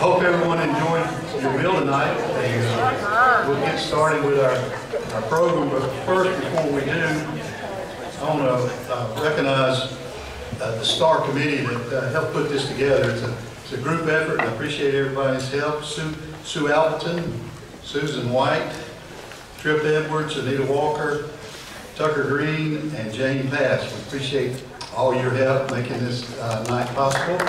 hope everyone enjoyed your meal tonight. And, we'll get started with our program, but first, before we do, I want to recognize the STAR committee that helped put this together. It's a group effort, and I appreciate everybody's help. Sue Alberton, Susan White, Tripp Edwards, Anita Walker, Tucker Green, and Jane Pass. We appreciate all your help making this night possible.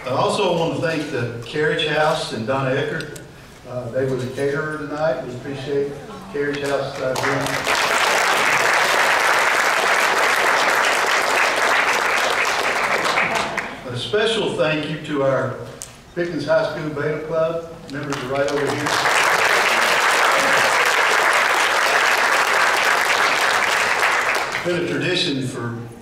I also want to thank the Carriage House and Donna Eckert. They were the caterer tonight. We appreciate Carriage House doing. A special thank you to our Pickens High School Beta Club. Members are right over here. It's been a tradition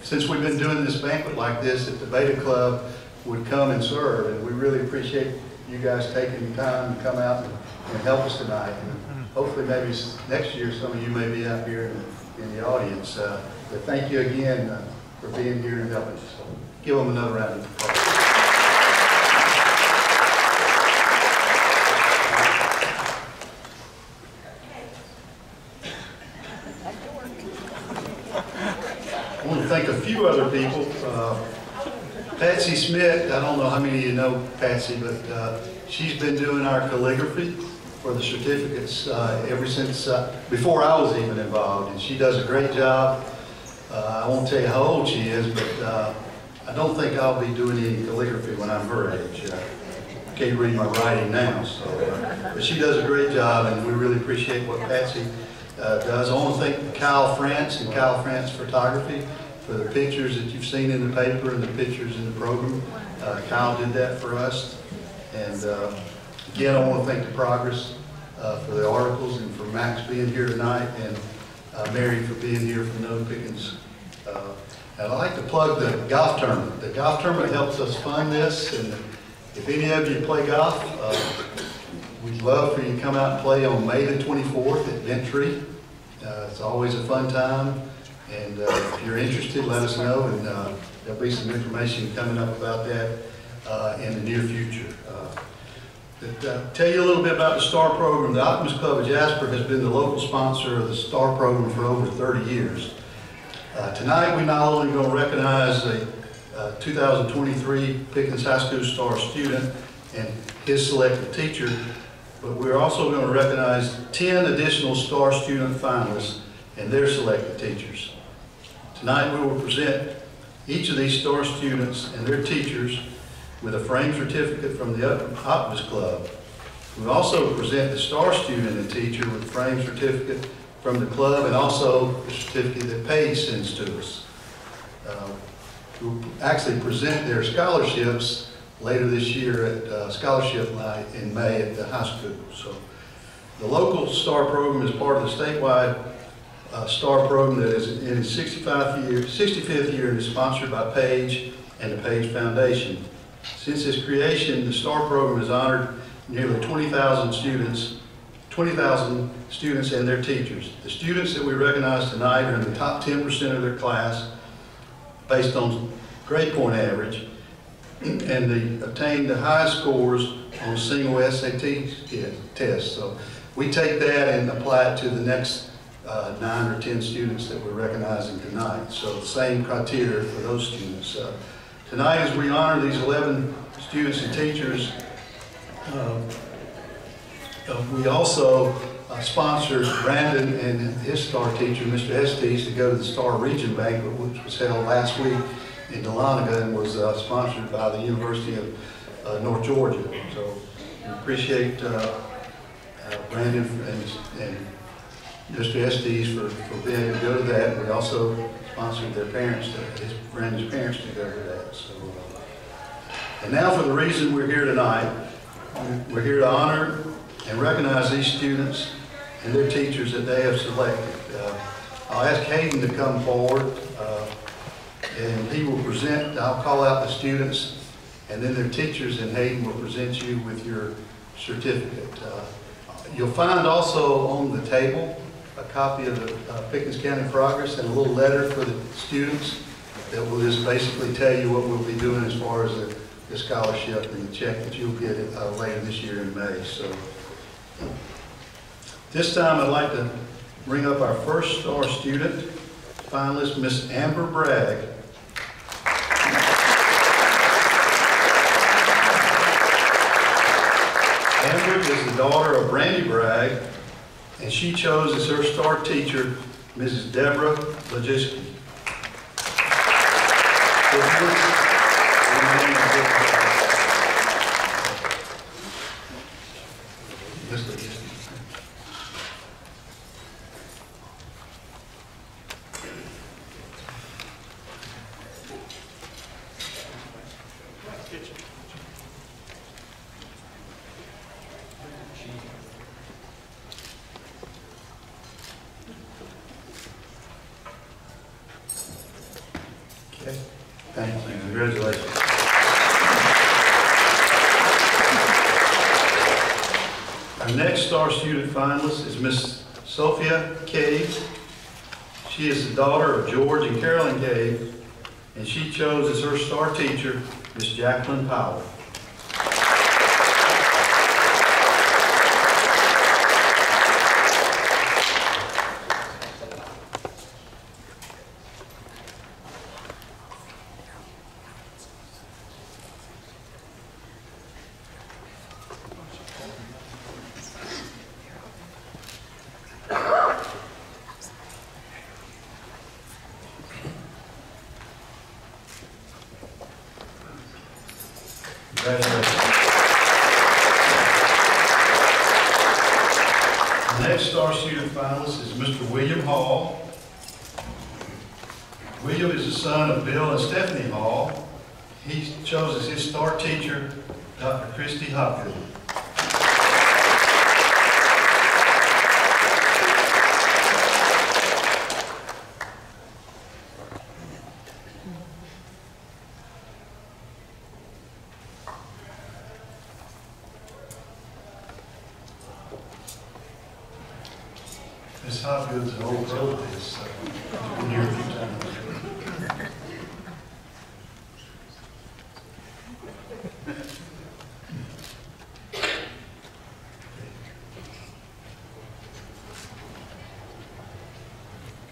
since we've been doing this banquet like this that the Beta Club would come and serve, and we really appreciate you guys taking the time to come out and help us tonight. And hopefully maybe next year some of you may be out here in the audience. But thank you again for being here and helping us. So give them another round of applause. I want to thank a few other people. Patsy Smith, I don't know how many of you know Patsy, but she's been doing our calligraphy for the certificates ever since, before I was even involved, and she does a great job. I won't tell you how old she is, but I don't think I'll be doing any calligraphy when I'm her age. I can't read my writing now, so, but she does a great job, and we really appreciate what Patsy does. I want to thank Kaul France and Kaul France Photography for the pictures that you've seen in the paper and the pictures in the program. Kyle did that for us. And again, I want to thank the Progress for the articles and for Max being here tonight, and Mary for being here from No Pickens. And I'd like to plug the golf tournament. The golf tournament helps us fund this, and if any of you play golf, we'd love for you to come out and play on May the 24th at Ventry. It's always a fun time. And if you're interested, let us know, and there'll be some information coming up about that in the near future. Tell you a little bit about the STAR program. The Optimist Club of Jasper has been the local sponsor of the STAR program for over 30 years. Tonight, we're not only going to recognize a 2023 Pickens High School STAR student and his selected teacher, but we're also going to recognize 10 additional STAR student finalists and their selected teachers. Tonight we will present each of these STAR students and their teachers with a framed certificate from the Optimist Club. We also present the STAR student and teacher with a framed certificate from the club, and also the certificate that Payne sends to us. We'll actually present their scholarships later this year at Scholarship Night in May at the high school. So the local STAR program is part of the statewide STAR program that is in its 65th year and is sponsored by Page and the Page Foundation. Since its creation, the STAR program has honored nearly 20,000 students and their teachers. The students that we recognize tonight are in the top 10% of their class based on grade point average, and they obtained the highest scores on a single SAT test. So we take that and apply it to the next 9 or 10 students that we're recognizing tonight. So the same criteria for those students. Tonight, as we honor these 11 students and teachers, we also sponsored Brandon and his STAR teacher, Mr. Estes, to go to the STAR Region Banquet, which was held last week in Dahlonega and was sponsored by the University of North Georgia. So we appreciate Brandon and Mr. Estes for being able to go to that. We also sponsored their parents, Brandon's parents, to go to that. So, and now for the reason we're here tonight. We're here to honor and recognize these students and their teachers that they have selected. I'll ask Hayden to come forward, and he will present. I'll call out the students and then their teachers, and Hayden will present you with your certificate. You'll find also on the table a copy of the Pickens County Progress and a little letter for the students. that will just basically tell you what we'll be doing as far as the scholarship and the check that you'll get later this year in May. So this time I'd like to bring up our first STAR student finalist, Miss Amber Bragg. Amber is the daughter of Brandy Bragg, and she chose as her STAR teacher Mrs. Deborah Lajewski. Thank you. Congratulations. Our next STAR student finalist is Miss Sophia Cabe. She is the daughter of George and Carolyn Cabe, and she chose as her STAR teacher Miss Jacqueline Powell. The next STAR student finalist is Mr. William Hall. William is the son of Bill and Stephanie Hall. He chose as his STAR teacher Dr. Christi Hobgood. Miss Hobgood's an old pro at this, so I've been here a few times.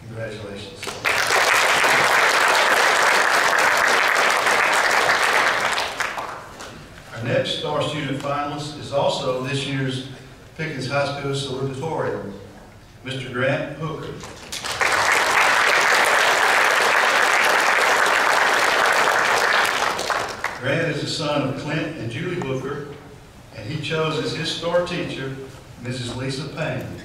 Congratulations. Our next STAR student finalist is also this year's Pickens High School salutatorian, Mr. Grant Hooker. Grant is the son of Clint and Julie Hooker, and he chose as his STAR teacher Mrs. Lisa Payne.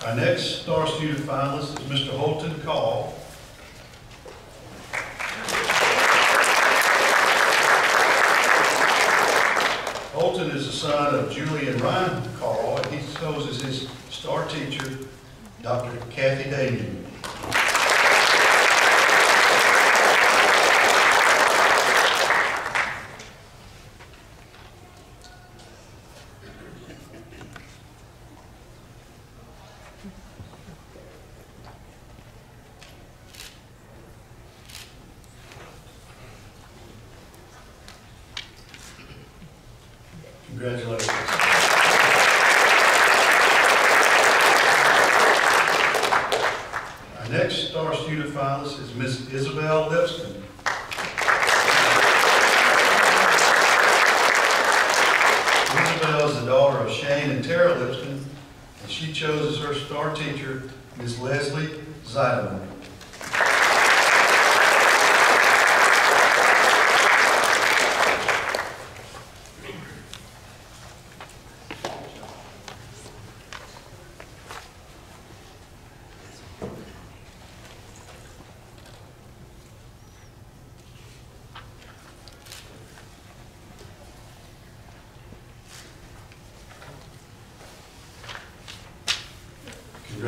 Our next STAR student finalist is Mr. Holton Kaul. Holton is the son of Julie and Ryan Kaul, and he chose as his STAR teacher Dr. Kathy Daymude. Congratulations. Our next STAR student finalist is Miss Isabel Lipscomb. Isabel is the daughter of Shane and Tara Lipscomb, and she chose as her STAR teacher Miss Leslie Zuidema.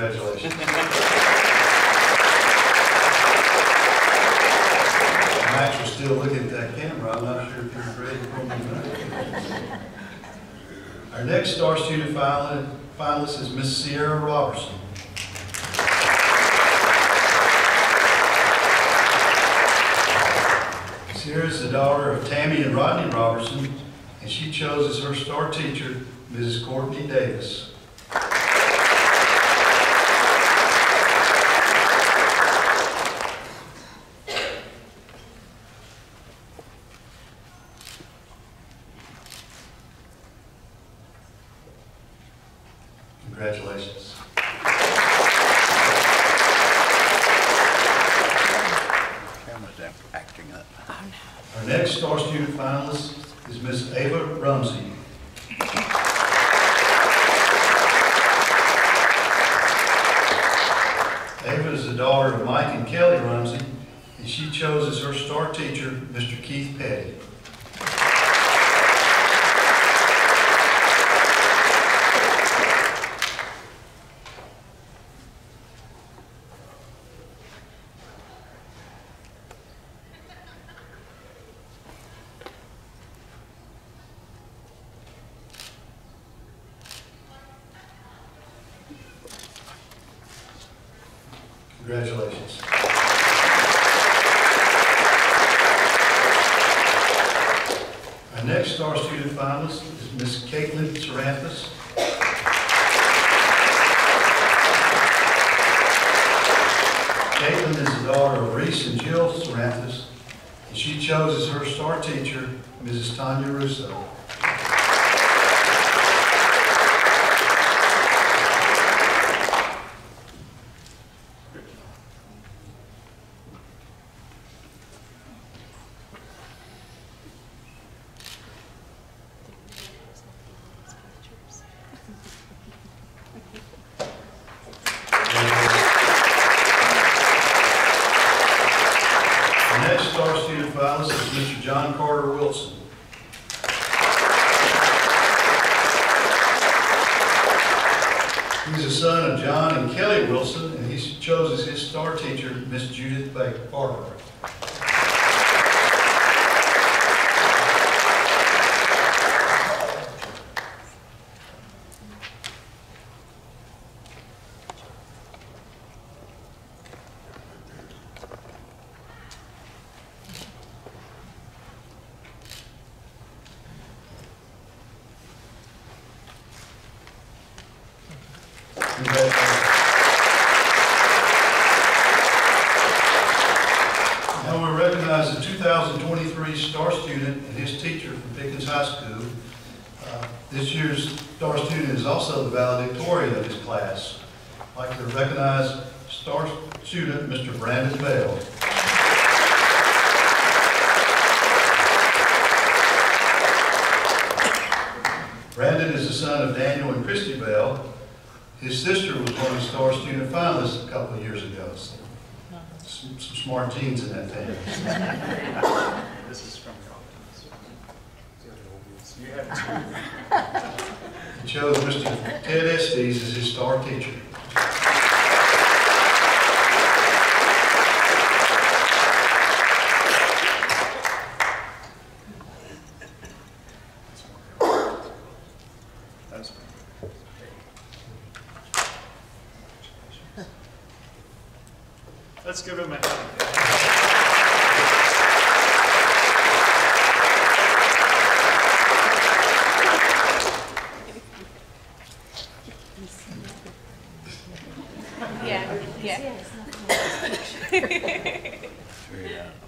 Congratulations. Max was still looking at that camera. I'm not sure if you're ready for me. Our next STAR student finalist is Miss Sierra Robertson. Sierra is the daughter of Tammy and Rodney Robertson, and she chose as her STAR teacher Mrs. Courtney Davis. Congratulations. Camera's acting up. Our next STAR student finalist is Miss Ava Rumsey. Ava is the daughter of Mike and Kelly Rumsey, and she chose as her STAR teacher Mr. Keith Petty. Congratulations. Our next STAR student finalist is Miss Kaitlyn Saranthus. Kaitlyn is the daughter of Reese and Jill Saranthus, and she chose as her STAR teacher Mrs. Tonya Russo. He's the son of John and Kelly Wilson, and he chose as his STAR teacher Miss Judith Barber. Now we recognize the 2023 STAR student and his teacher from Pickens High School. This year's STAR student is also the valedictorian of his class. I'd like to recognize STAR student Mr. Brandon Bell. Brandon is the son of Daniel and Christi Bell. His sister was one of the STAR student finalists a couple of years ago. So some smart teens in that family. This is from the Optimist. You have two. He chose Mr. Ted Estes as his STAR teacher. Let's give him a hand.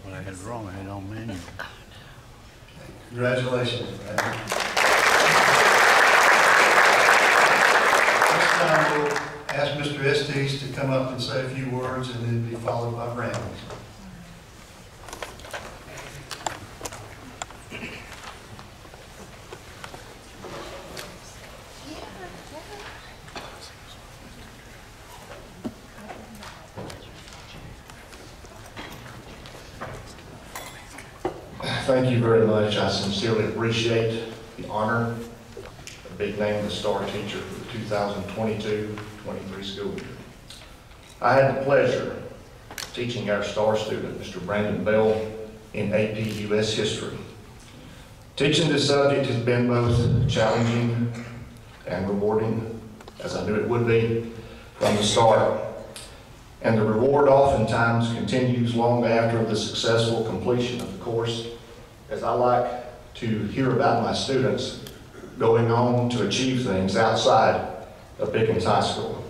What I had wrong, I had on manual. Congratulations, Brandon. This time we'll ask Mr. Estes to come up and say a few words and then be followed by Brandon. Thank you very much. I sincerely appreciate the honor, the big name of the STAR teacher for the 2022-23 school year. I had the pleasure of teaching our STAR student, Mr. Brandon Bell, in AP US History. Teaching this subject has been both challenging and rewarding, as I knew it would be from the start. And the reward oftentimes continues long after the successful completion of the course, as I like to hear about my students going on to achieve things outside of Pickens High School.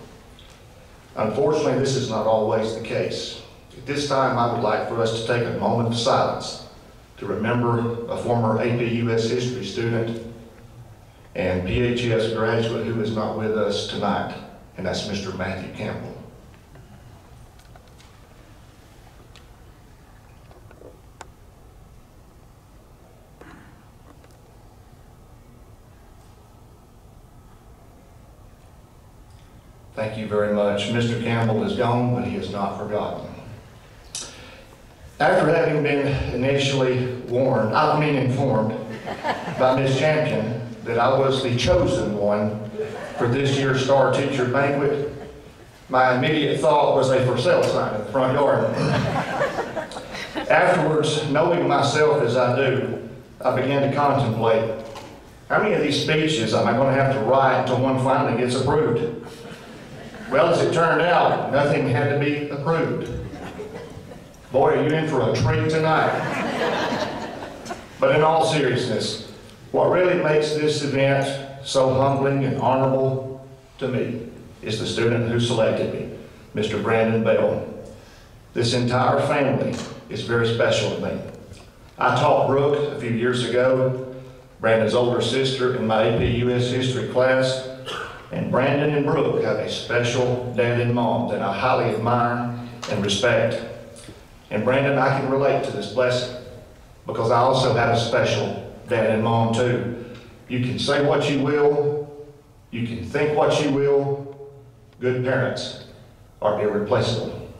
Unfortunately, this is not always the case. At this time, I would like for us to take a moment of silence to remember a former AP US History student and PHS graduate who is not with us tonight, and that's Mr. Matthew Campbell. Thank you very much. Mr. Campbell is gone, but he is not forgotten. After having been initially informed by Ms. Champion that I was the chosen one for this year's STAR Teacher Banquet, my immediate thought was a for sale sign in the front yard. Afterwards, knowing myself as I do, I began to contemplate, how many of these speeches am I going to have to write until one finally gets approved? Well, as it turned out, nothing had to be approved. Boy, are you in for a treat tonight. But in all seriousness, what really makes this event so humbling and honorable to me is the student who selected me, Mr. Brandon Bell. This entire family is very special to me. I taught Brooke a few years ago, Brandon's older sister, in my AP US History class. And Brandon and Brooke have a special dad and mom that I highly admire and respect. And Brandon, I can relate to this blessing because I also have a special dad and mom too. You can say what you will, you can think what you will, good parents are irreplaceable.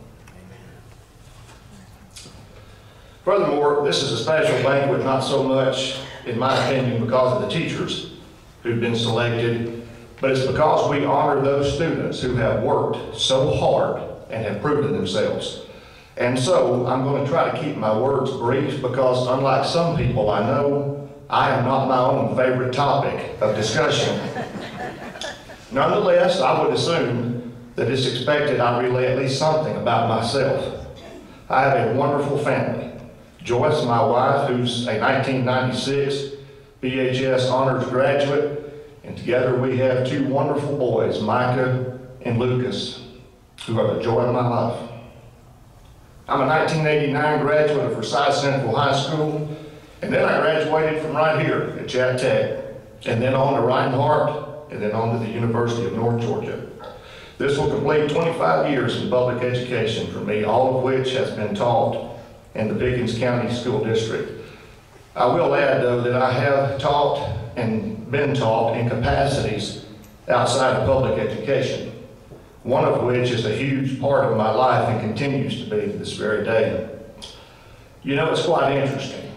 Furthermore, this is a special banquet, not so much, in my opinion, because of the teachers who've been selected, but it's because we honor those students who have worked so hard and have proven themselves. And so I'm going to try to keep my words brief because unlike some people I know, I am not my own favorite topic of discussion. Nonetheless, I would assume that it's expected I relay at least something about myself. I have a wonderful family. Joyce, my wife, who's a 1996 BHS honors graduate, and together we have two wonderful boys, Micah and Lucas, who are the joy of my life. I'm a 1989 graduate of Forsyth Central High School, and then I graduated from right here at Chat Tech, and then on to Reinhardt, and then on to the University of North Georgia. This will complete 25 years in public education for me, all of which has been taught in the Pickens County School District. I will add, though, that I have taught and been taught in capacities outside of public education, one of which is a huge part of my life and continues to be to this very day. You know, it's quite interesting.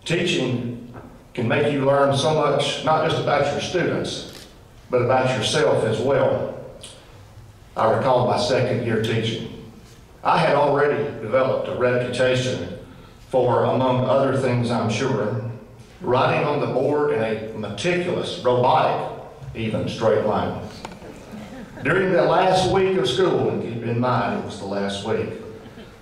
Teaching can make you learn so much, not just about your students, but about yourself as well. I recall my second year teaching. I had already developed a reputation for, among other things I'm sure, writing on the board in a meticulous, robotic, even straight line. During the last week of school, and keep in mind it was the last week,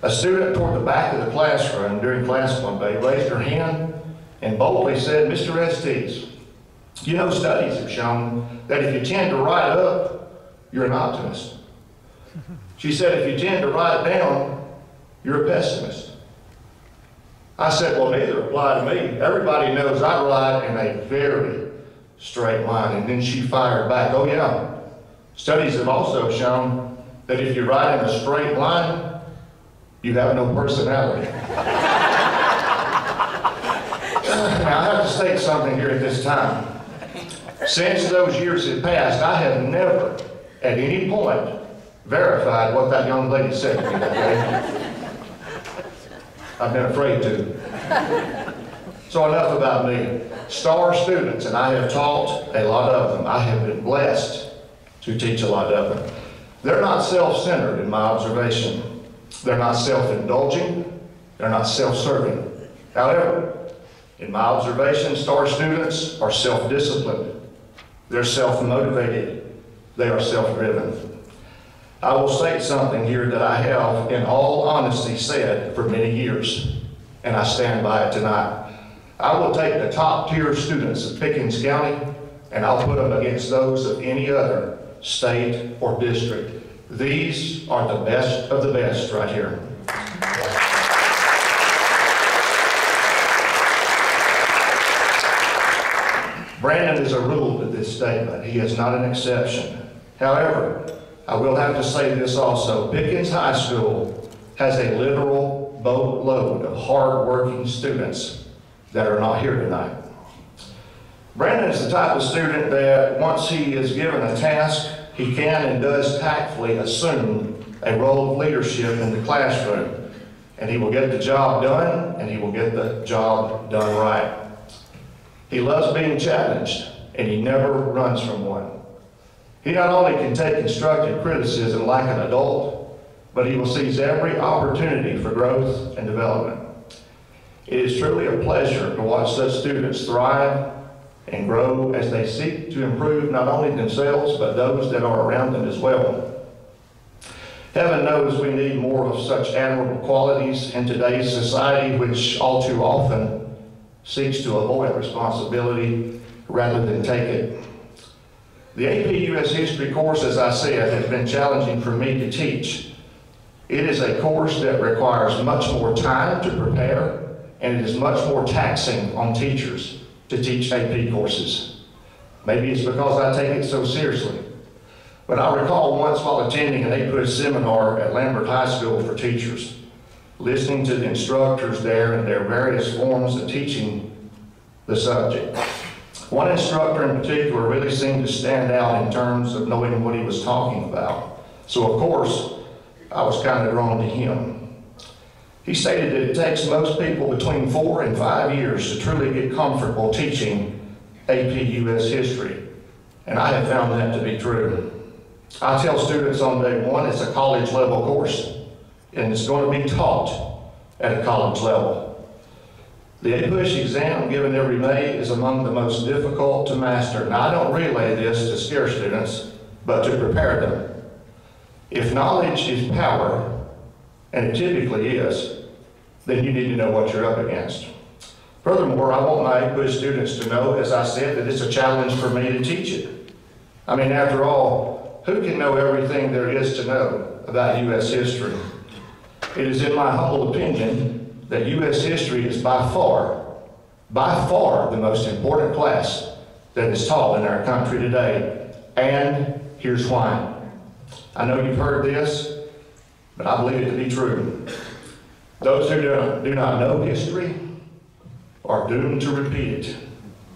a student toward the back of the classroom during class one day raised her hand and boldly said, "Mr. Estes, you know studies have shown that if you tend to write up, you're an optimist. She said if you tend to write down, you're a pessimist." I said, well, neither apply to me. Everybody knows I write in a very straight line. And then she fired back, oh yeah, studies have also shown that if you write in a straight line, you have no personality. Now I have to state something here at this time. Since those years have passed, I have never at any point verified what that young lady said to me that day. I've been afraid to. So enough about me. STAR students, and I have taught a lot of them. I have been blessed to teach a lot of them. They're not self-centered in my observation. They're not self-indulging. They're not self-serving. However, in my observation, STAR students are self-disciplined. They're self-motivated. They are self-driven. I will state something here that I have, in all honesty, said for many years, and I stand by it tonight. I will take the top-tier students of Pickens County, and I'll put them against those of any other state or district. These are the best of the best right here. Brandon is a rule to this statement. He is not an exception. However, I will have to say this also. Pickens High School has a literal boatload of hard-working students that are not here tonight. Brandon is the type of student that once he is given a task, he can and does tactfully assume a role of leadership in the classroom. And he will get the job done, and he will get the job done right. He loves being challenged, and he never runs from one. He not only can take constructive criticism like an adult, but he will seize every opportunity for growth and development. It is truly a pleasure to watch such students thrive and grow as they seek to improve not only themselves, but those that are around them as well. Heaven knows we need more of such admirable qualities in today's society, which all too often seeks to avoid responsibility rather than take it. The AP US History course, as I said, has been challenging for me to teach. It is a course that requires much more time to prepare, and it is much more taxing on teachers to teach AP courses. Maybe it's because I take it so seriously. But I recall once while attending an APUS seminar at Lambert High School for teachers, listening to the instructors there and their various forms of teaching the subject. One instructor in particular really seemed to stand out in terms of knowing what he was talking about. So of course, I was kind of drawn to him. He stated that it takes most people between 4 and 5 years to truly get comfortable teaching AP US history. And I have found that to be true. I tell students on day one it's a college level course, and it's going to be taught at a college level. The APUS exam given every May is among the most difficult to master. Now I don't relay this to scare students, but to prepare them. If knowledge is power, and it typically is, then you need to know what you're up against. Furthermore, I want my APUS students to know, as I said, that it's a challenge for me to teach it. I mean, after all, who can know everything there is to know about U.S. history? It is in my humble opinion that U.S. history is by far the most important class that is taught in our country today. And here's why. I know you've heard this, but I believe it to be true. Those who do not know history are doomed to repeat it.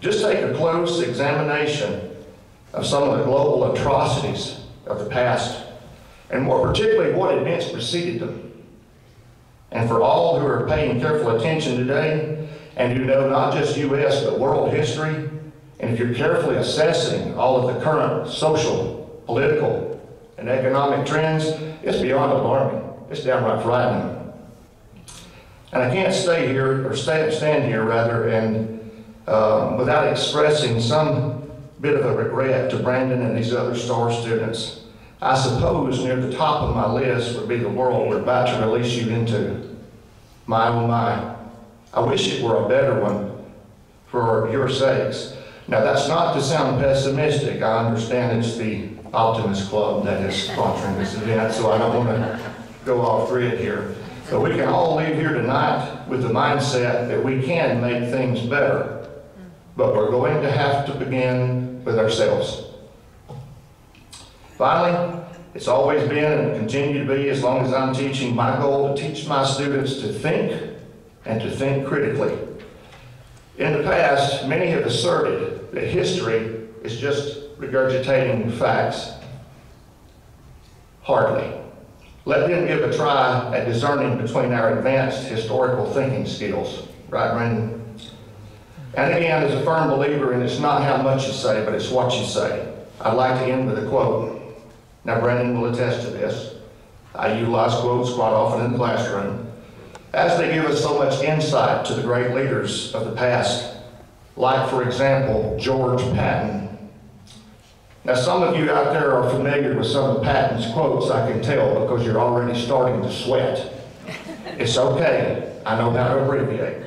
Just take a close examination of some of the global atrocities of the past, and more particularly what events preceded them. And for all who are paying careful attention today, and who know not just U.S. but world history, and if you're carefully assessing all of the current social, political, and economic trends, it's beyond alarming. It's downright frightening. And I can't stand here rather, and without expressing some bit of a regret to Brandon and these other STAR students. I suppose near the top of my list would be the world we're about to release you into. My oh my. I wish it were a better one for your sakes. Now that's not to sound pessimistic. I understand it's the Optimist Club that is sponsoring this event, so I don't want to go off grid here. But we can all leave here tonight with the mindset that we can make things better, but we're going to have to begin with ourselves. Finally, it's always been and will continue to be, as long as I'm teaching, my goal to teach my students to think and to think critically. In the past, many have asserted that history is just regurgitating facts. Hardly. Let them give a try at discerning between our advanced historical thinking skills. Right, Brandon? And again, as a firm believer in it's not how much you say, but it's what you say, I'd like to end with a quote. Now, Brandon will attest to this. I utilize quotes quite often in the classroom, as they give us so much insight to the great leaders of the past, like, for example, George Patton. Now, some of you out there are familiar with some of Patton's quotes, I can tell, because you're already starting to sweat. It's okay, I know how to abbreviate.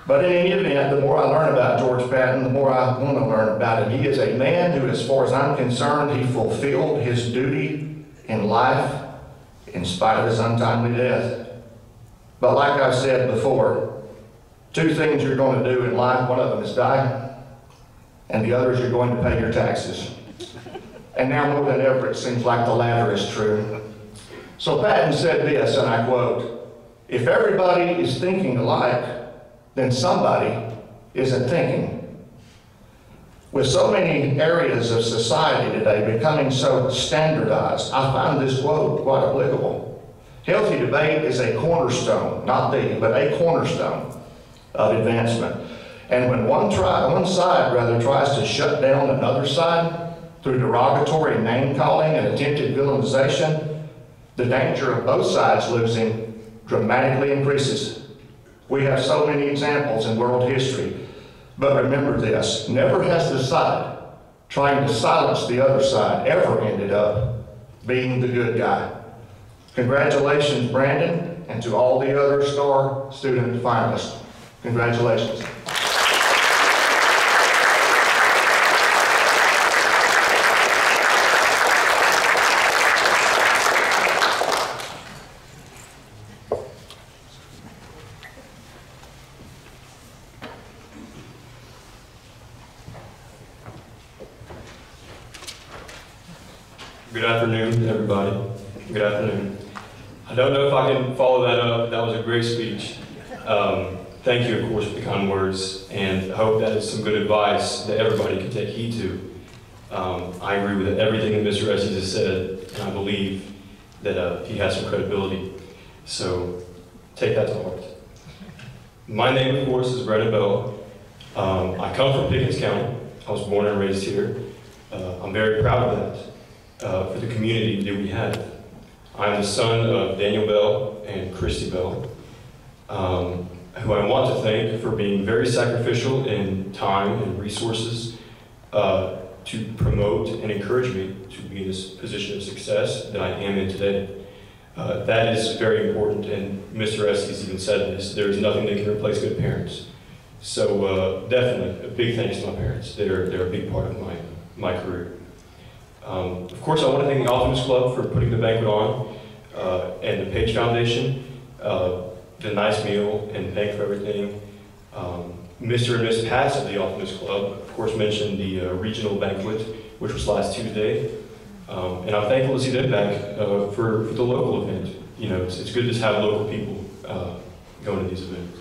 But in any event, the more I learn about George Patton, the more I want to learn about him. He is a man who, as far as I'm concerned, he fulfilled his duty in life in spite of his untimely death. But like I've said before, two things you're going to do in life, one of them is die, and the other is you're going to pay your taxes. And now more than ever, it seems like the latter is true. So Patton said this, and I quote, "If everybody is thinking alike, then somebody isn't thinking." With so many areas of society today becoming so standardized, I find this quote quite applicable. Healthy debate is a cornerstone, not the, but a cornerstone of advancement. And when one side tries to shut down another side through derogatory name-calling and attempted villainization, the danger of both sides losing dramatically increases. We have so many examples in world history, but remember this, never has the side trying to silence the other side ever ended up being the good guy. Congratulations, Brandon, and to all the other STAR student finalists. Congratulations. Good afternoon, everybody. Good afternoon. I don't know if I can follow that up. That was a great speech. Thank you, of course, for the kind words, and I hope that is some good advice that everybody can take heed to. I agree with everything that Mr. Estes has said, and I believe that he has some credibility. So take that to heart. My name, of course, is Brandon Bell. I come from Pickens County. I was born and raised here. I'm very proud of that. For the community that we have. I'm the son of Daniel Bell and Christi Bell, who I want to thank for being very sacrificial in time and resources to promote and encourage me to be in this position of success that I am in today. That is very important, and Mr. Estes even said this, there is nothing that can replace good parents. So definitely, a big thanks to my parents. They're a big part of my career. Of course, I want to thank the Optimist Club for putting the banquet on, and the Page Foundation, the nice meal, and thank for everything. Mr. and Miss Patz of the Optimist Club, of course, mentioned the regional banquet, which was last Tuesday. And I'm thankful to see them back for the local event. You know, it's good to have local people going to these events.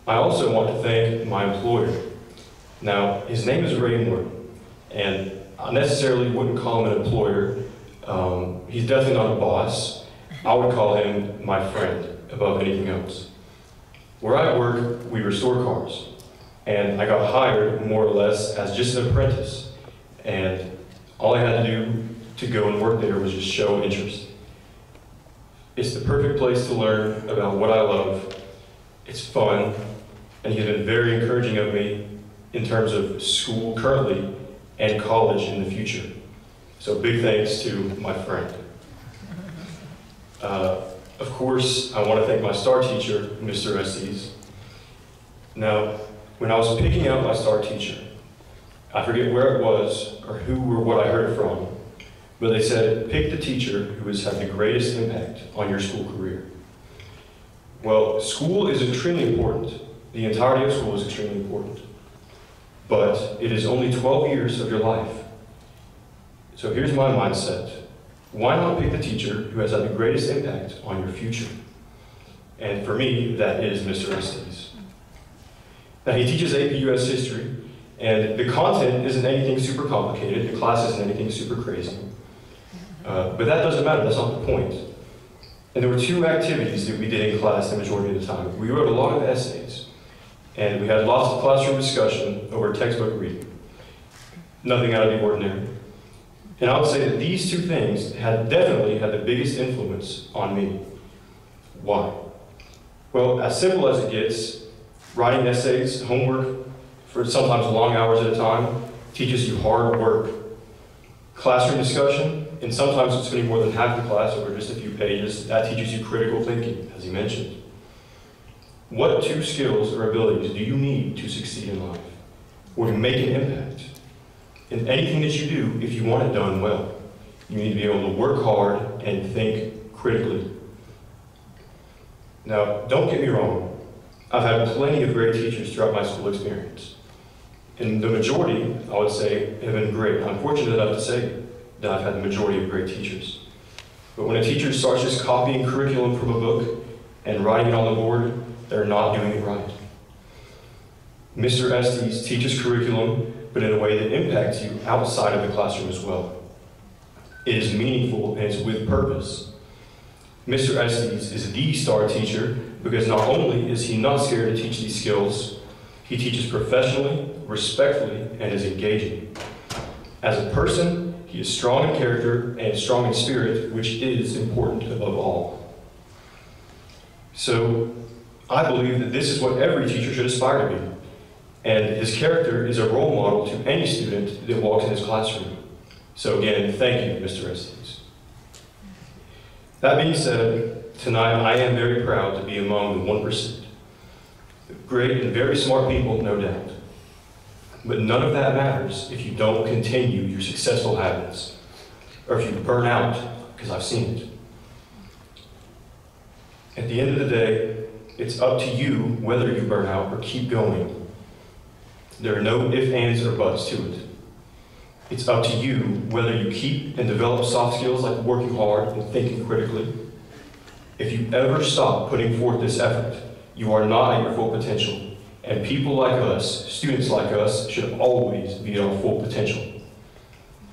I also want to thank my employer. Now, his name is Raymore, and I necessarily wouldn't call him an employer. He's definitely not a boss. I would call him my friend above anything else. Where I work, we restore cars. And I got hired more or less as just an apprentice. And all I had to do to go and work there was just show interest. It's the perfect place to learn about what I love. It's fun. And he's been very encouraging of me in terms of school currently and college in the future. So big thanks to my friend. Of course, I want to thank my STAR teacher, Mr. Estes. Now, when I was picking out my STAR teacher, I forget where it was or who or what I heard it from, but they said, pick the teacher who has had the greatest impact on your school career. Well, school is extremely important. The entirety of school is extremely important. But it is only 12 years of your life. So here's my mindset. Why not pick the teacher who has had the greatest impact on your future? And for me, that is Mr. Estes. Now, he teaches AP US history, and the content isn't anything super complicated. The class isn't anything super crazy. But that doesn't matter. That's not the point. And there were two activities that we did in class the majority of the time. We wrote a lot of essays, and we had lots of classroom discussion over textbook reading. Nothing out of the ordinary. And I would say that these two things definitely had the biggest influence on me. Why? Well, as simple as it gets, writing essays, homework, for sometimes long hours at a time, teaches you hard work. Classroom discussion, and sometimes it's spending more than half the class over just a few pages, that teaches you critical thinking, as he mentioned. What two skills or abilities do you need to succeed in life, or to make an impact? In anything that you do, if you want it done well, you need to be able to work hard and think critically. Now, don't get me wrong, I've had plenty of great teachers throughout my school experience. And the majority, I would say, have been great. I'm fortunate enough to say that I've had the majority of great teachers. But when a teacher starts just copying curriculum from a book and writing it on the board, they're not doing it right. Mr. Estes teaches curriculum, but in a way that impacts you outside of the classroom as well. It is meaningful and it's with purpose. Mr. Estes is the STAR teacher because not only is he not scared to teach these skills, he teaches professionally, respectfully, and is engaging. As a person, he is strong in character and strong in spirit, which is important above all. So, I believe that this is what every teacher should aspire to be. And his character is a role model to any student that walks in his classroom. So again, thank you, Mr. Estes. That being said, tonight I am very proud to be among the 1%. Great and very smart people, no doubt. But none of that matters if you don't continue your successful habits, or if you burn out, because I've seen it. At the end of the day, it's up to you whether you burn out or keep going. There are no ifs, ands, or buts to it. It's up to you whether you keep and develop soft skills like working hard and thinking critically. If you ever stop putting forth this effort, you are not at your full potential. And people like us, students like us, should always be at our full potential.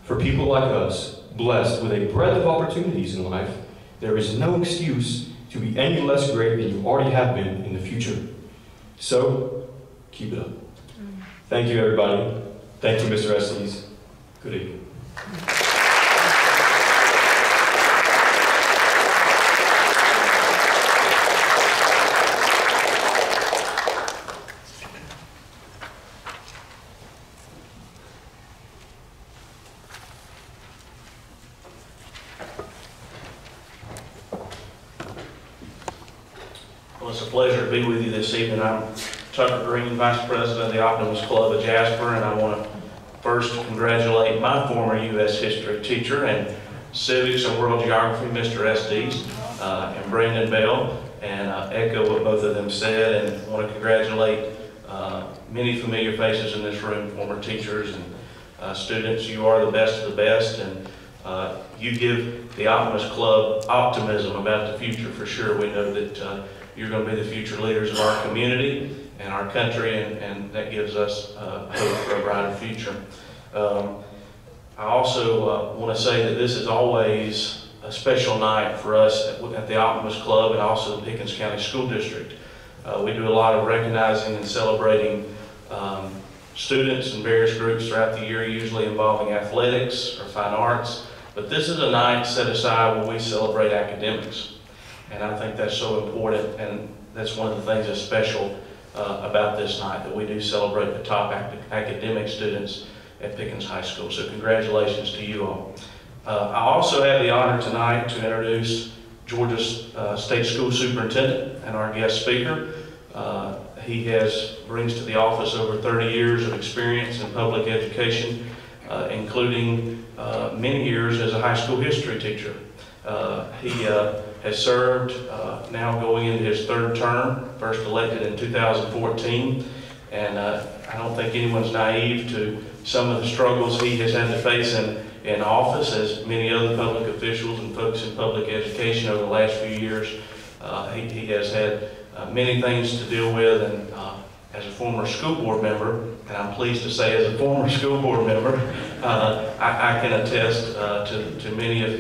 For people like us, blessed with a breadth of opportunities in life, there is no excuse to be any less great than you already have been in the future. So, keep it up. Thank you, everybody. Thank you, Mr. Estes. Good evening. Well, it's a pleasure to be with you this evening. I'm Tucker Green, Vice President of the Optimist Club of Jasper, and I want to first congratulate my former U.S. history teacher and civics and world geography, Mr. Estes, and Brandon Bell, and echo what both of them said, and want to congratulate many familiar faces in this room, former teachers and students. You are the best of the best, and you give the Optimist Club optimism about the future for sure. We know that you're going to be the future leaders of our community and our country, and that gives us hope for a brighter future. I also want to say that this is always a special night for us at the Optimist Club and also the Pickens County School District. We do a lot of recognizing and celebrating students in various groups throughout the year, usually involving athletics or fine arts, but this is a night set aside where we celebrate academics. And I think that's so important, and that's one of the things that's special about this night, that we do celebrate the top academic students at Pickens High School. So congratulations to you all. I also have the honor tonight to introduce Georgia's State School Superintendent and our guest speaker. He brings to the office over 30 years of experience in public education, including many years as a high school history teacher. He has served, now going into his third term, first elected in 2014, and I don't think anyone's naive to some of the struggles he has had to face in office, as many other public officials and folks in public education over the last few years. He has had many things to deal with, and as a former school board member, and I'm pleased to say as a former school board member, I can attest to many of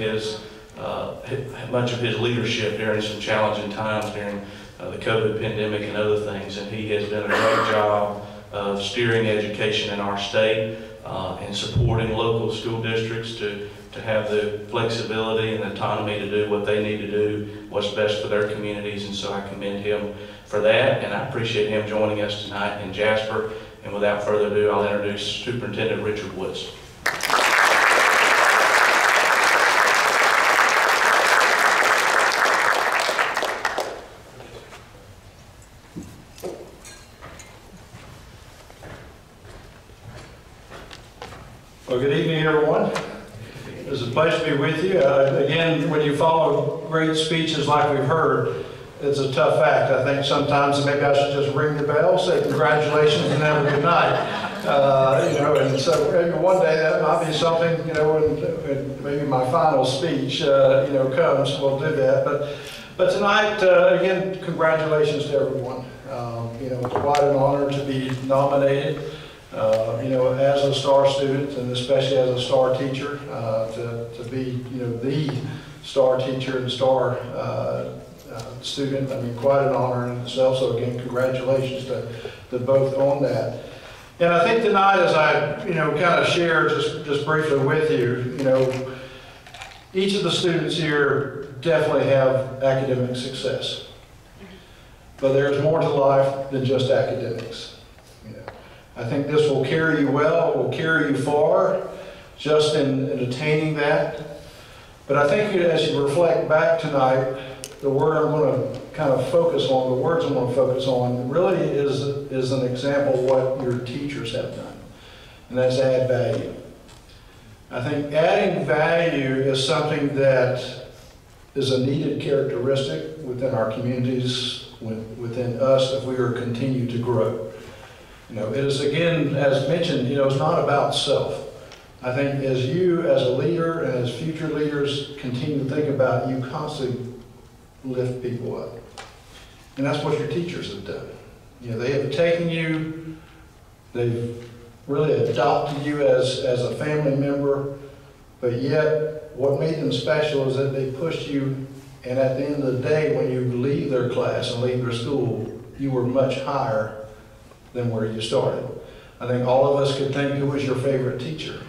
much of his leadership during some challenging times during the COVID pandemic and other things, and he has done a great job of steering education in our state. and supporting local school districts to have the flexibility and autonomy to do what they need to do, what's best for their communities, and so I commend him for that, and I appreciate him joining us tonight in Jasper. And without further ado, I'll introduce Superintendent Richard Woods. Well, good evening, everyone. It's a pleasure to be with you. Again, when you follow great speeches like we've heard, it's a tough act. I think sometimes maybe I should just ring the bell, say congratulations, and have a good night. You know, and so maybe one day that might be something, you know, when maybe my final speech, you know, comes, we'll do that. But tonight, again, congratulations to everyone. You know, it's quite an honor to be nominated. You know, as a STAR student, and especially as a STAR teacher, to be, you know, the STAR teacher and STAR student, I mean, quite an honor in itself. So again, congratulations to both on that. And I think tonight, as I, you know, kind of share just briefly with you, you know, each of the students here definitely have academic success. But there's more to life than just academics. You know, I think this will carry you well, will carry you far, just in attaining that. But I think as you reflect back tonight, the word I'm going to kind of focus on, the words I'm going to focus on, really is an example of what your teachers have done. And that's add value. I think adding value is something that is a needed characteristic within our communities, within us, if we are to continue to grow. You know, it is, again, as mentioned, you know, it's not about self. I think as you, as a leader, and as future leaders continue to think about, you constantly lift people up. And that's what your teachers have done. You know, they have taken you, they've really adopted you as a family member, but yet what made them special is that they pushed you, and at the end of the day, when you leave their class and leave their school, you were much higher than where you started. I think all of us could think, who was your favorite teacher?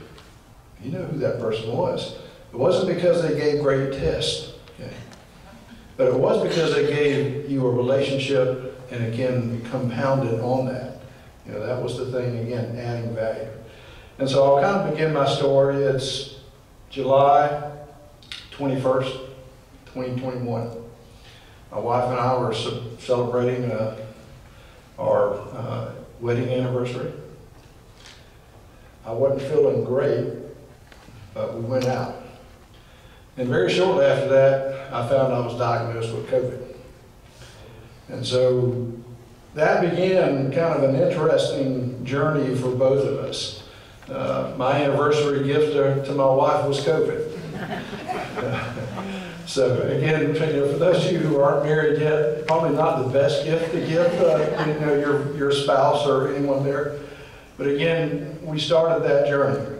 You know who that person was. It wasn't because they gave great tests, okay? But it was because they gave you a relationship, and again, compounded on that. You know, that was the thing, again, adding value. And so I'll kind of begin my story. It's July 21st, 2021. My wife and I were celebrating our wedding anniversary. I wasn't feeling great, but we went out. And very shortly after that, I found I was diagnosed with COVID. And so that began kind of an interesting journey for both of us. My anniversary gift to my wife was COVID. So again, you know, for those of you who aren't married yet, probably not the best gift to give you know, your spouse or anyone there. But again, we started that journey.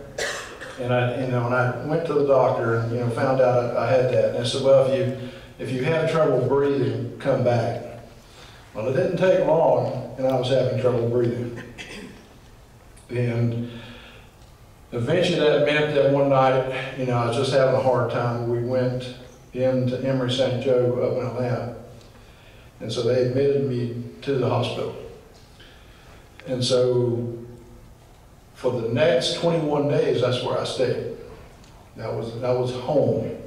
And when I went to the doctor and, you know, found out I had that, and I said, well, if you have trouble breathing, come back. Well, it didn't take long, and I was having trouble breathing. And eventually that meant that one night, you know, I was just having a hard time. We went into Emory St. Joe up in Atlanta. And so they admitted me to the hospital. And so for the next 21 days, that's where I stayed. That was home.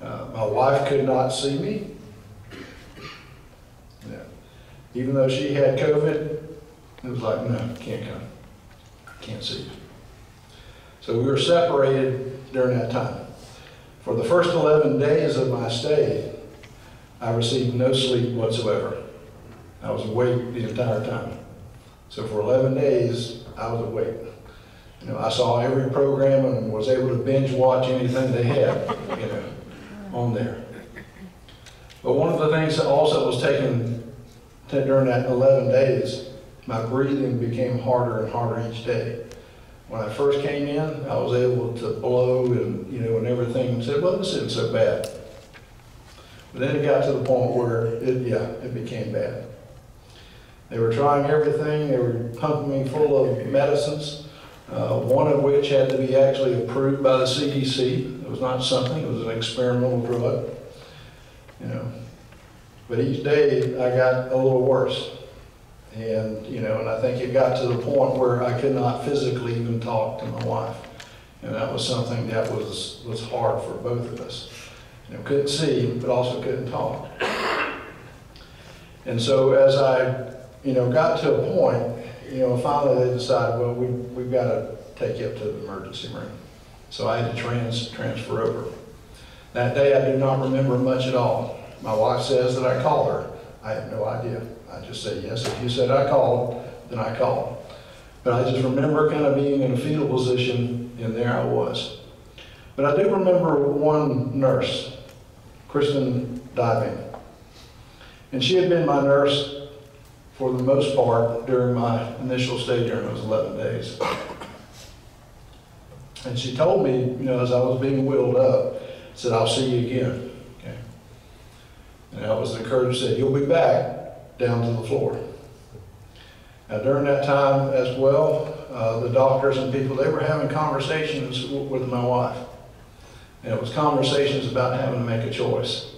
My wife could not see me. Yeah. Even though she had COVID, it was like, no, can't come. Can't see you. So we were separated during that time. For the first 11 days of my stay, I received no sleep whatsoever. I was awake the entire time. So for 11 days, I was awake. You know, I saw every program and was able to binge watch anything they had, you know, on there. But one of the things that also was taken during that 11 days, my breathing became harder and harder each day. When I first came in, I was able to blow and, you know, and everything, and said, well, this isn't so bad. But then it got to the point where it became bad. They were trying everything. They were pumping me full of medicines. one of which had to be actually approved by the CDC. It was not something, it was an experimental drug, you know. But each day I got a little worse. And, you know, and I think it got to the point where I could not physically even talk to my wife. And that was something that was hard for both of us. You know, couldn't see, but also couldn't talk. And so as I, you know, got to a point, you know, finally they decided, well, we've got to take you up to the emergency room. So I had to transfer over. That day I do not remember much at all. My wife says that I called her. I have no idea. I just say, yes, if you said I called, then I called. But I just remember kind of being in a fetal position, and there I was. But I do remember one nurse, Kristen Diving. And she had been my nurse for the most part during my initial stay during those 11 days. And she told me, you know, as I was being wheeled up, said, I'll see you again. Okay. And I was encouraged, said, you'll be back down to the floor. Now during that time as well, the doctors and people, they were having conversations with my wife. And it was conversations about having to make a choice.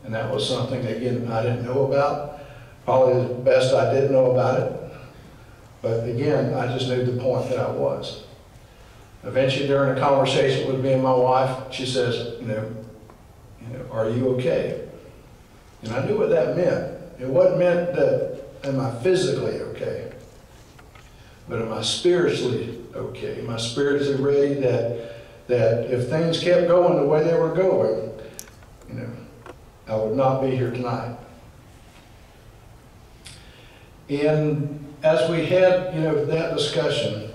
And that was something, again, I didn't know about. Probably the best I didn't know about it. But again, I just knew the point that I was. Eventually during a conversation with me and my wife, she says, you know, are you okay? And I knew what that meant. It wasn't meant that, am I physically okay? But am I spiritually okay? Am I spiritually ready that if things kept going the way they were going, you know, I would not be here tonight. And as we had, you know, that discussion,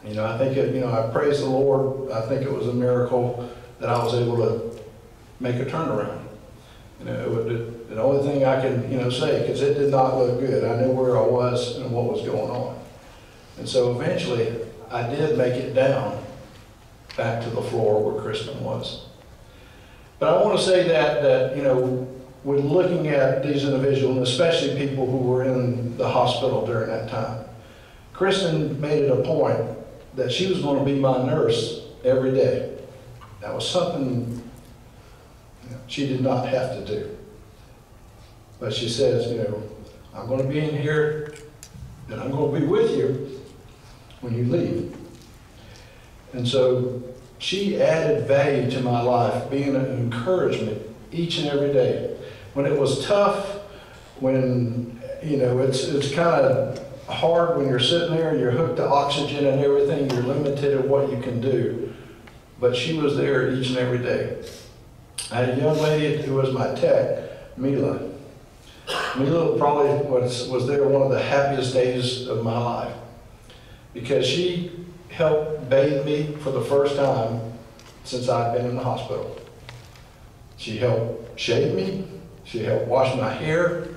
you know, I think, I praise the Lord. I think it was a miracle that I was able to make a turnaround. You know, the only thing I can, you know, say, because it did not look good. I knew where I was and what was going on. And so eventually, I did make it down back to the floor where Kristen was. But I want to say that you know, with looking at these individuals, and especially people who were in the hospital during that time, Kristen made it a point that she was going to be my nurse every day. That was something she did not have to do. But she says, you know, I'm going to be in here and I'm going to be with you when you leave. And so she added value to my life, being an encouragement each and every day. When it was tough, when, you know, it's kind of hard when you're sitting there and you're hooked to oxygen and everything, you're limited at what you can do. But she was there each and every day. I had a young lady who was my tech, Mila. Mila probably was there one of the happiest days of my life because she helped bathe me for the first time since I'd been in the hospital. She helped shave me. She helped wash my hair.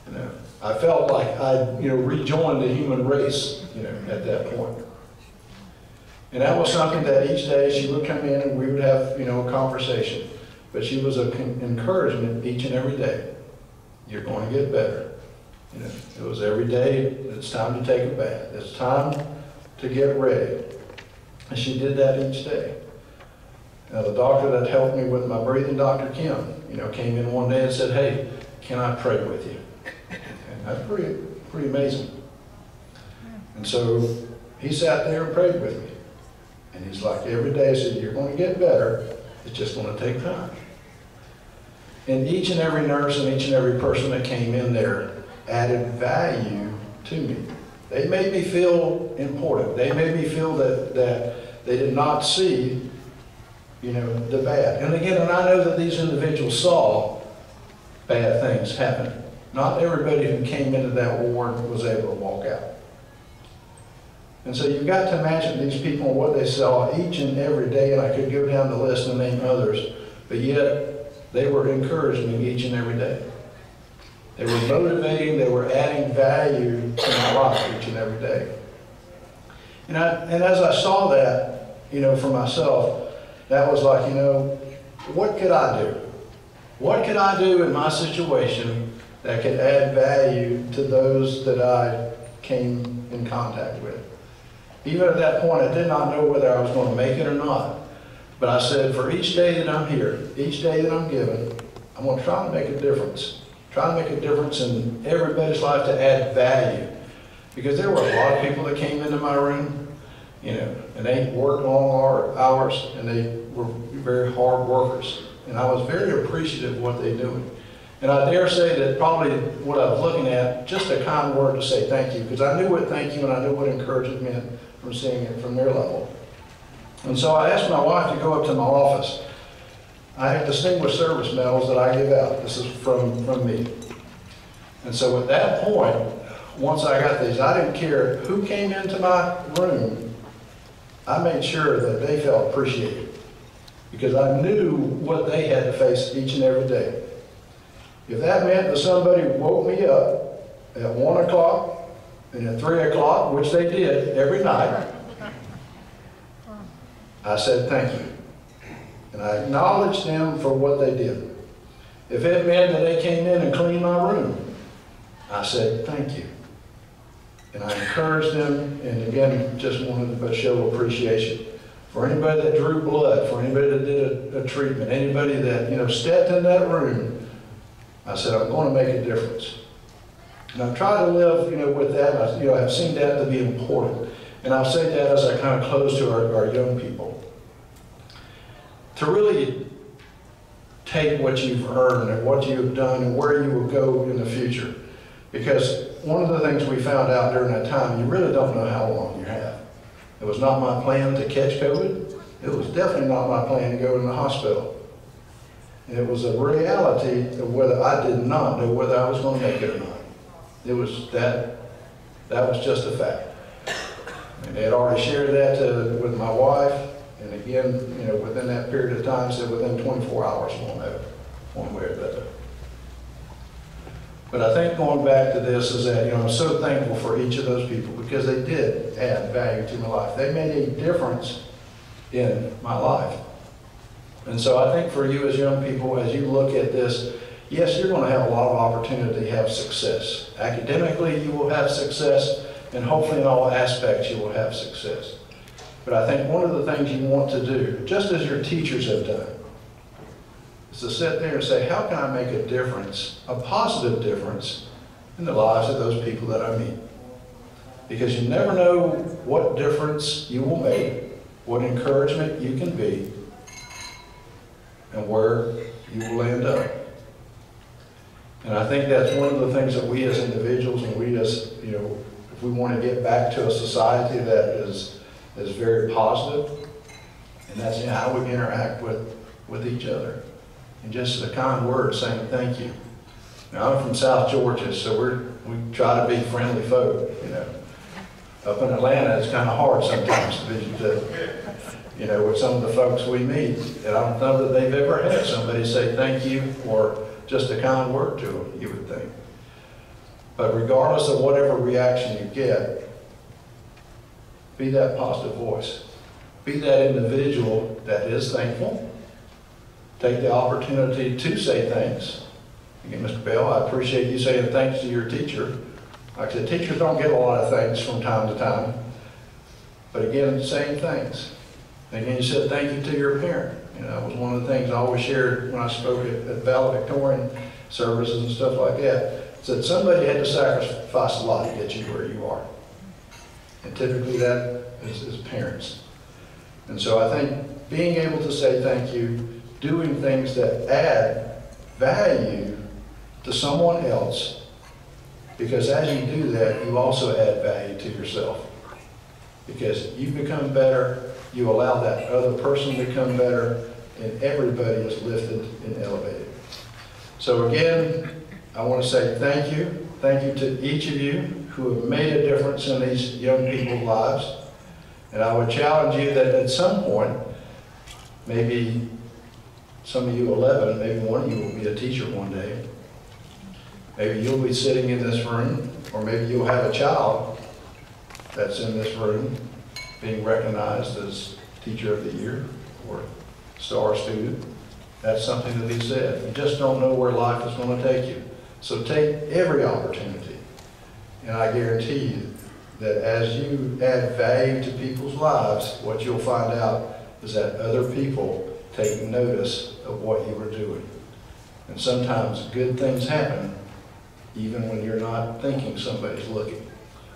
You know, I felt like I'd, you know, rejoined the human race, you know, at that point. And that was something that each day she would come in and we would have, you know, a conversation. But she was an encouragement each and every day. You're going to get better. You know, it was every day, it's time to take a bath. It's time to get ready. And she did that each day. Now, the doctor that helped me with my breathing, Dr. Kim, you know, came in one day and said, hey, can I pray with you? And that's pretty amazing. And so he sat there and prayed with me. And he's like, every day, he said, you're going to get better. It's just going to take time. And each and every nurse and each and every person that came in there added value to me. They made me feel important. They made me feel that they did not see, you know, the bad. And again, and I know that these individuals saw bad things happen. Not everybody who came into that ward was able to walk out. And so you've got to imagine these people and what they saw each and every day, and I could go down the list and name others, but yet they were encouraging me each and every day. They were motivating, they were adding value to my life each and every day. And as I saw that, you know, for myself, that was like, you know, what could I do? What could I do in my situation that could add value to those that I came in contact with? Even at that point, I did not know whether I was going to make it or not. But I said, for each day that I'm here, each day that I'm given, I'm going to try to make a difference. Try to make a difference in everybody's life to add value. Because there were a lot of people that came into my room, you know, and they worked long hours, and they were very hard workers. And I was very appreciative of what they're doing. And I dare say that probably what I was looking at, just a kind word to say thank you, because I knew what thank you and I knew what encouragement meant from seeing it from their level. And so I asked my wife to go up to my office. I have distinguished service medals that I give out. This is from me. And so at that point, once I got these, I didn't care who came into my room. I made sure that they felt appreciated, because I knew what they had to face each and every day. If that meant that somebody woke me up at 1 o'clock and at 3 o'clock, which they did every night, I said thank you. And I acknowledged them for what they did. If it meant that they came in and cleaned my room, I said thank you. And I encouraged them, and again, just wanted to show appreciation. For anybody that drew blood, for anybody that did a treatment, anybody that, you know, stepped in that room, I said, I'm going to make a difference. And I've tried to live, you know, with that. I've seen that to be important. And I'll say that as I kind of close to our young people. To really take what you've earned and what you've done and where you will go in the future. Because one of the things we found out during that time, you really don't know how long you have. It was not my plan to catch COVID. It was definitely not my plan to go in the hospital. And it was a reality of whether I did not know whether I was going to make it or not. It was that was just a fact. And they had already shared that with my wife. And again, you know, within that period of time, said within 24 hours, we'll know one way or the other. But I think going back to this is that, you know, I'm so thankful for each of those people, because they did add value to my life. They made a difference in my life. And so I think for you as young people, as you look at this, yes, you're going to have a lot of opportunity to have success. Academically, you will have success, and hopefully in all aspects you will have success. But I think one of the things you want to do, just as your teachers have done, is to sit there and say, how can I make a difference, a positive difference, in the lives of those people that I meet? Because you never know what difference you will make, what encouragement you can be, and where you will end up. And I think that's one of the things that we as individuals, and we as, you know, if we want to get back to a society that is very positive, and that's how we interact with each other. And just a kind word saying thank you. Now, I'm from South Georgia, so we try to be friendly folk, you know. Up in Atlanta, it's kind of hard sometimes to be, you know, with some of the folks we meet. And I don't know that they've ever had somebody say thank you or just a kind word to them, you would think. But regardless of whatever reaction you get, be that positive voice. Be that individual that is thankful. Take the opportunity to say thanks. Again, Mr. Bell, I appreciate you saying thanks to your teacher. Like I said, teachers don't get a lot of thanks from time to time. But again, saying thanks. And again, you said thank you to your parent. You know, that was one of the things I always shared when I spoke at valedictorian services and stuff like that. I said somebody had to sacrifice a lot to get you where you are. And typically that is parents. And so I think being able to say thank you, doing things that add value to someone else, because as you do that, you also add value to yourself. Because you become better, you allow that other person to become better, and everybody is lifted and elevated. So again, I want to say thank you. Thank you to each of you who have made a difference in these young people's lives. And I would challenge you that at some point, maybe some of you 11, maybe one of you will be a teacher one day. Maybe you'll be sitting in this room, or maybe you'll have a child that's in this room being recognized as Teacher of the Year or STAR student. That's something that he said. You just don't know where life is going to take you. So take every opportunity, and I guarantee you that as you add value to people's lives, what you'll find out is that other people take notice of what you are doing. And sometimes good things happen even when you're not thinking somebody's looking.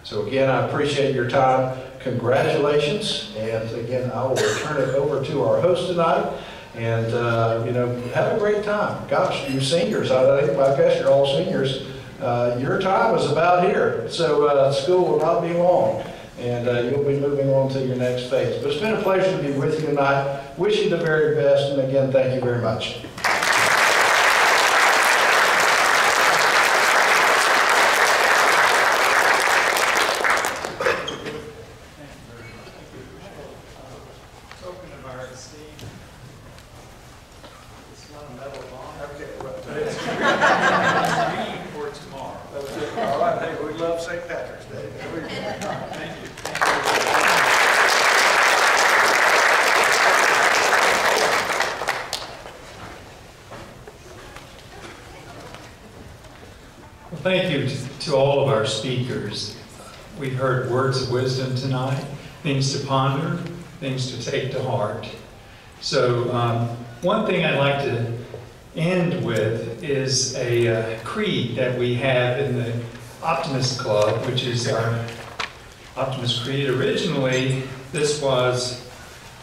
So again, I appreciate your time. Congratulations. And again, I will turn it over to our host tonight. And, have a great time. Gosh, you seniors, I guess you're all seniors. Your time is about here. So school will not be long. And you'll be moving on to your next phase. But it's been a pleasure to be with you tonight. Wish you the very best. And again, thank you very much. Thank you to all of our speakers. We've heard words of wisdom tonight, things to ponder, things to take to heart. So one thing I'd like to end with is a creed that we have in the Optimist Club, which is our Optimist Creed. Originally, this was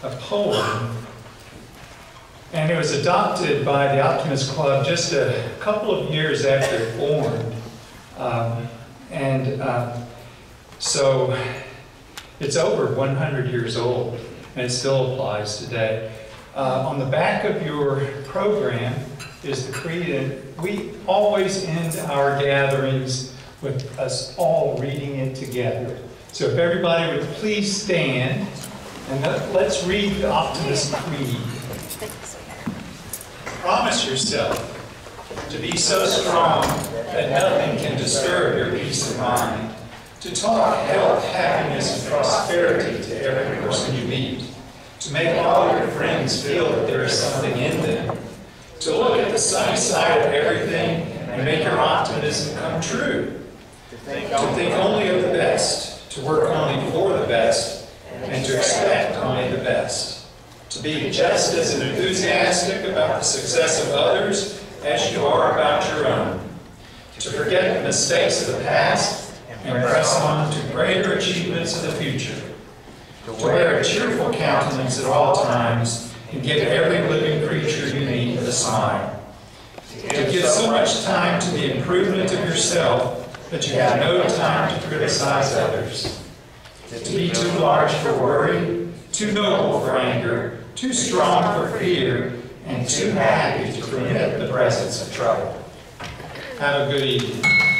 a poem, and it was adopted by the Optimist Club just a couple of years after it formed. So it's over 100 years old, and it still applies today. On the back of your program is the creed, and we always end our gatherings with us all reading it together. So if everybody would please stand, and let's read the Optimist Creed. Promise yourself to be so strong that nothing can disturb your peace of mind, to talk health, happiness, and prosperity to every person you meet, to make all your friends feel that there is something in them, to look at the sunny side of everything and make your optimism come true, to think only of the best, to work only for the best, and to expect only the best, to be just as enthusiastic about the success of others as you are about your own, to forget the mistakes of the past and press on to greater achievements of the future, to wear a cheerful countenance at all times and give every living creature you meet a smile, to give so much time to the improvement of yourself that you have no time to criticize others, to be too large for worry, too noble for anger, too strong for fear, and too happy to permit the presence of trouble. Have a good evening.